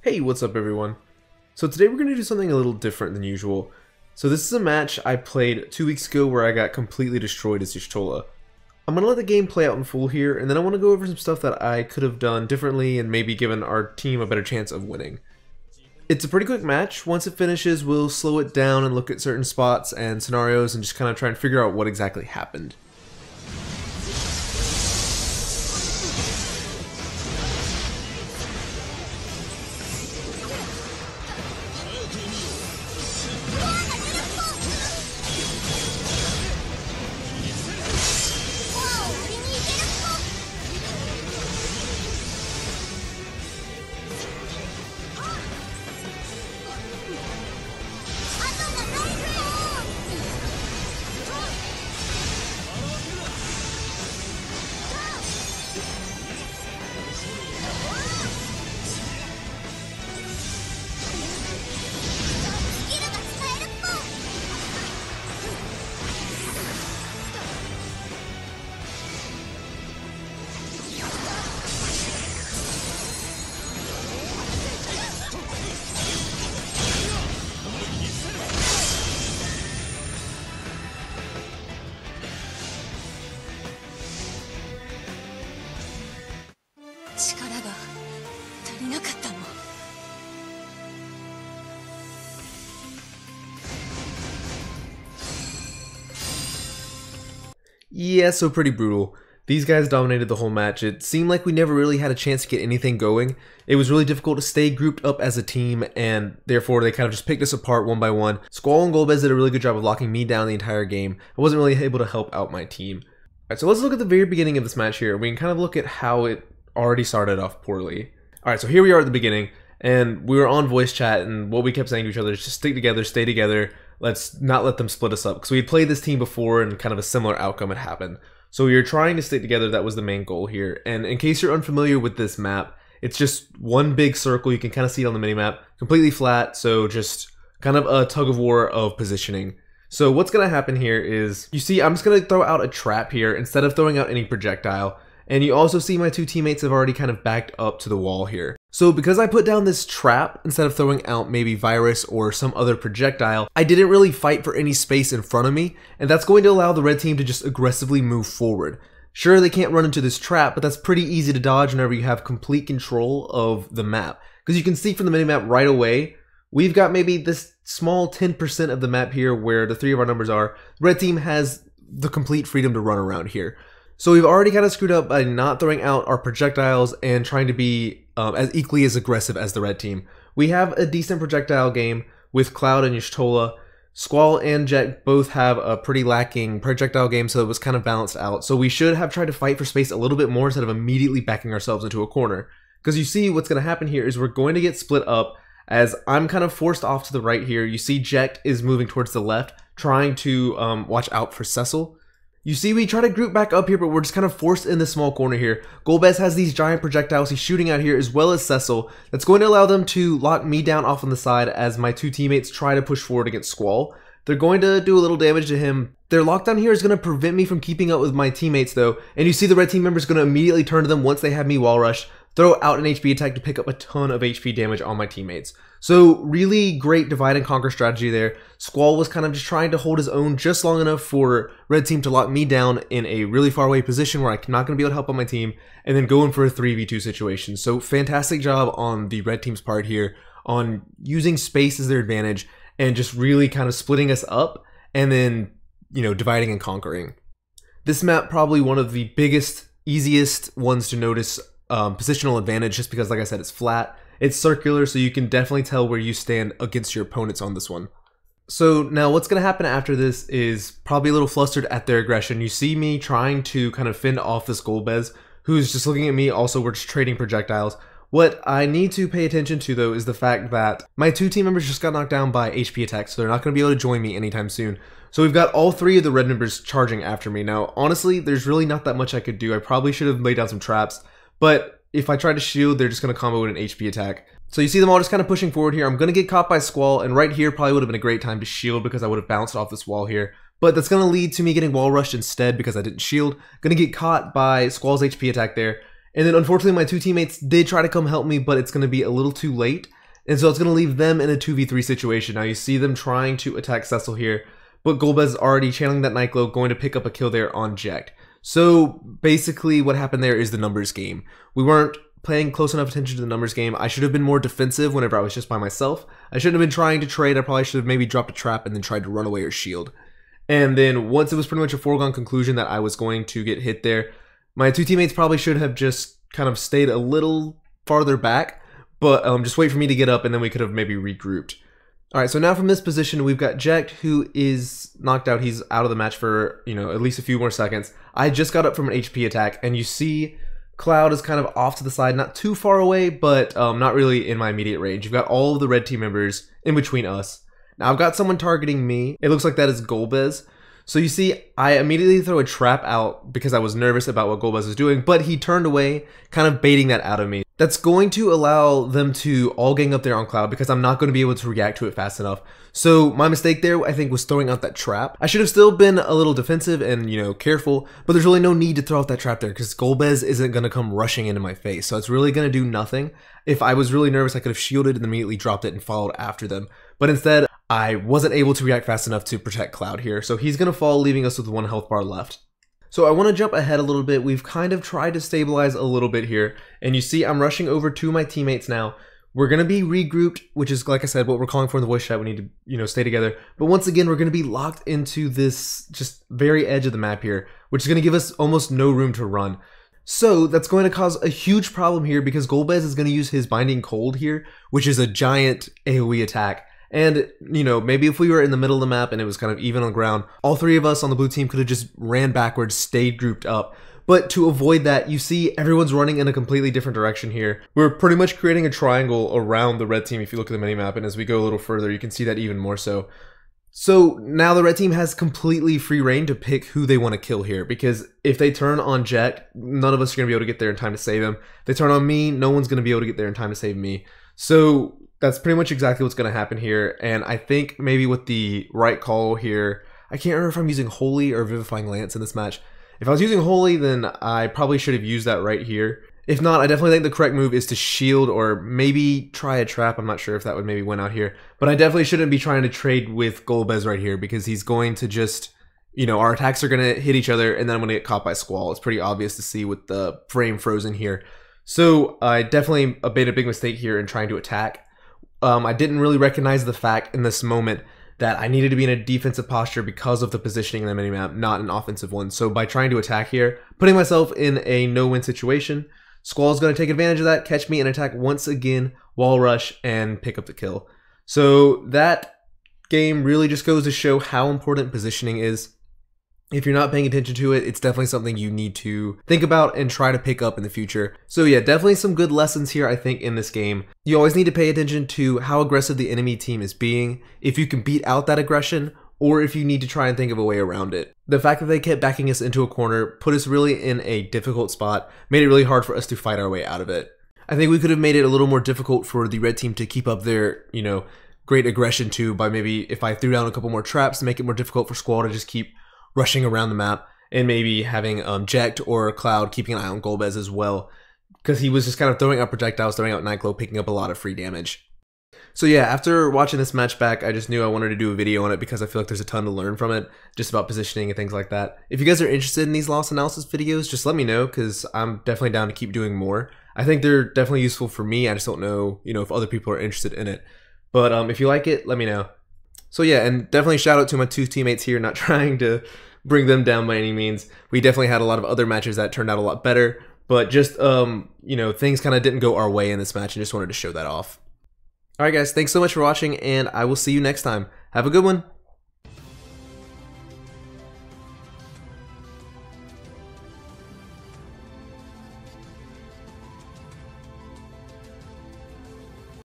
Hey, what's up everyone? So today we're going to do something a little different than usual. So this is a match I played 2 weeks ago where I got completely destroyed as Y'shtola. I'm going to let the game play out in full here, and then I want to go over some stuff that I could have done differently and maybe given our team a better chance of winning. It's a pretty quick match. Once it finishes, we'll slow it down and look at certain spots and scenarios and just kind of try and figure out what exactly happened. Yeah, so pretty brutal. These guys dominated the whole match. It seemed like we never really had a chance to get anything going. It was really difficult to stay grouped up as a team, and therefore they kind of just picked us apart one by one. Squall and Golbez did a really good job of locking me down the entire game. I wasn't really able to help out my team. Alright, so let's look at the very beginning of this match here. We can kind of look at how it already started off poorly. Alright, so here we are at the beginning, and we were on voice chat, and what we kept saying to each other is just stick together, stay together. Let's not let them split us up, because we had played this team before and kind of a similar outcome had happened. So we were trying to stick together. That was the main goal here. And in case you're unfamiliar with this map, it's just one big circle. You can kind of see it on the minimap, completely flat, so just kind of a tug of war of positioning. So what's going to happen here is, you see I'm just going to throw out a trap here instead of throwing out any projectile. And you also see my two teammates have already kind of backed up to the wall here. So because I put down this trap instead of throwing out maybe virus or some other projectile, I didn't really fight for any space in front of me, and that's going to allow the red team to just aggressively move forward. Sure, they can't run into this trap, but that's pretty easy to dodge whenever you have complete control of the map. Because you can see from the minimap right away, we've got maybe this small 10% of the map here where the three of our numbers are. The red team has the complete freedom to run around here. So we've already kind of screwed up by not throwing out our projectiles and trying to be as equally as aggressive as the red team. We have a decent projectile game with Cloud and Y'shtola. Squall and Jet both have a pretty lacking projectile game, so it was kind of balanced out. So we should have tried to fight for space a little bit more instead of immediately backing ourselves into a corner. Because you see what's going to happen here is we're going to get split up as I'm kind of forced off to the right here. You see Jet is moving towards the left, trying to watch out for Cecil. You see, we try to group back up here, but we're just kind of forced in this small corner here. Golbez has these giant projectiles he's shooting out here, as well as Cecil. That's going to allow them to lock me down off on the side as my two teammates try to push forward against Squall. They're going to do a little damage to him. Their lockdown here is going to prevent me from keeping up with my teammates, though. And you see the red team member is going to immediately turn to them once they have me wall rushed, throw out an HP attack to pick up a ton of HP damage on my teammates. So really great divide and conquer strategy there. Squall was kind of just trying to hold his own just long enough for red team to lock me down in a really far away position where I'm not going to be able to help on my team, and then go in for a 3v2 situation. So fantastic job on the red team's part here on using space as their advantage and just really kind of splitting us up and then, you know, dividing and conquering. This map probably one of the biggest, easiest ones to notice positional advantage, just because, like I said, it's flat. It's circular, so you can definitely tell where you stand against your opponents on this one. So now what's going to happen after this is probably a little flustered at their aggression. You see me trying to kind of fend off this Golbez, who's just looking at me. Also, we're just trading projectiles. What I need to pay attention to, though, is the fact that my two team members just got knocked down by HP attacks, so they're not going to be able to join me anytime soon. So we've got all three of the red members charging after me. Now, honestly, there's really not that much I could do. I probably should have laid down some traps, but if I try to shield, they're just going to combo with an HP attack. So you see them all just kind of pushing forward here. I'm going to get caught by Squall, and right here probably would have been a great time to shield because I would have bounced off this wall here. But that's going to lead to me getting wall rushed instead because I didn't shield. Going to get caught by Squall's HP attack there. And then unfortunately my two teammates did try to come help me, but it's going to be a little too late. And so it's going to leave them in a 2v3 situation. Now you see them trying to attack Cecil here, but Golbez is already channeling that Nightglow, going to pick up a kill there on Jekt. So basically what happened there is the numbers game. We weren't paying close enough attention to the numbers game. I should have been more defensive whenever I was just by myself. I shouldn't have been trying to trade. I probably should have maybe dropped a trap and then tried to run away or shield. And then once it was pretty much a foregone conclusion that I was going to get hit there, my two teammates probably should have just kind of stayed a little farther back, but just wait for me to get up and then we could have maybe regrouped. Alright, so now from this position, we've got Jekt, who is knocked out. He's out of the match for, at least a few more seconds. I just got up from an HP attack, and you see Cloud is kind of off to the side, not too far away, but not really in my immediate range. You've got all of the red team members in between us. Now, I've got someone targeting me. It looks like that is Golbez. So you see, I immediately throw a trap out because I was nervous about what Golbez was doing, but he turned away, kind of baiting that out of me. That's going to allow them to all gang up there on Cloud because I'm not going to be able to react to it fast enough. So my mistake there, I think, was throwing out that trap. I should have still been a little defensive and, careful, but there's really no need to throw out that trap there because Golbez isn't going to come rushing into my face. So it's really going to do nothing. If I was really nervous, I could have shielded and immediately dropped it and followed after them. But instead, I wasn't able to react fast enough to protect Cloud here. So he's going to fall, leaving us with 1 health bar left. So I want to jump ahead a little bit. We've kind of tried to stabilize a little bit here. And you see I'm rushing over to my teammates now. We're going to be regrouped, which is, like I said, what we're calling for in the voice chat. We need to, stay together. But once again, we're going to be locked into this just very edge of the map here, which is going to give us almost no room to run. So that's going to cause a huge problem here because Golbez is going to use his Binding Cold here, which is a giant AoE attack. And, maybe if we were in the middle of the map and it was kind of even on the ground, all 3 of us on the blue team could have just ran backwards, stayed grouped up. But to avoid that, you see everyone's running in a completely different direction here. We're pretty much creating a triangle around the red team if you look at the minimap, and as we go a little further, you can see that even more so. So now the red team has completely free reign to pick who they want to kill here, because if they turn on Jekt, none of us are going to be able to get there in time to save him. If they turn on me, no one's going to be able to get there in time to save me. So that's pretty much exactly what's going to happen here, and I think maybe with the right call here, I can't remember if I'm using Holy or Vivifying Lance in this match. If I was using Holy, then I probably should have used that right here. If not, I definitely think the correct move is to shield or maybe try a trap. I'm not sure if that would maybe win out here, but I definitely shouldn't be trying to trade with Golbez right here because he's going to just, our attacks are going to hit each other and then I'm going to get caught by Squall. It's pretty obvious to see with the frame frozen here. So I definitely made a big mistake here in trying to attack. I didn't really recognize the fact in this moment that I needed to be in a defensive posture because of the positioning in the minimap, not an offensive one. So by trying to attack here, putting myself in a no-win situation, Squall's going to take advantage of that, catch me and attack once again, wall rush, and pick up the kill. So that game really just goes to show how important positioning is. If you're not paying attention to it, it's definitely something you need to think about and try to pick up in the future. So yeah, definitely some good lessons here, I think, in this game. You always need to pay attention to how aggressive the enemy team is being, if you can beat out that aggression, or if you need to try and think of a way around it. The fact that they kept backing us into a corner put us really in a difficult spot, made it really hard for us to fight our way out of it. I think we could have made it a little more difficult for the red team to keep up their, great aggression too, by maybe if I threw down a couple more traps to make it more difficult for Squall to just keep rushing around the map, and maybe having Jekt or Cloud keeping an eye on Golbez as well, because he was just kind of throwing out projectiles, throwing out Nightglow, picking up a lot of free damage. So yeah, after watching this match back, I just knew I wanted to do a video on it because I feel like there's a ton to learn from it, just about positioning and things like that. If you guys are interested in these loss analysis videos, just let me know, because I'm definitely down to keep doing more. I think they're definitely useful for me, I just don't know, if other people are interested in it. But if you like it, let me know. So yeah, and definitely shout out to my 2 teammates here, not trying to bring them down by any means. We definitely had a lot of other matches that turned out a lot better, but just, things kind of didn't go our way in this match and just wanted to show that off. Alright guys, thanks so much for watching, and I will see you next time. Have a good one!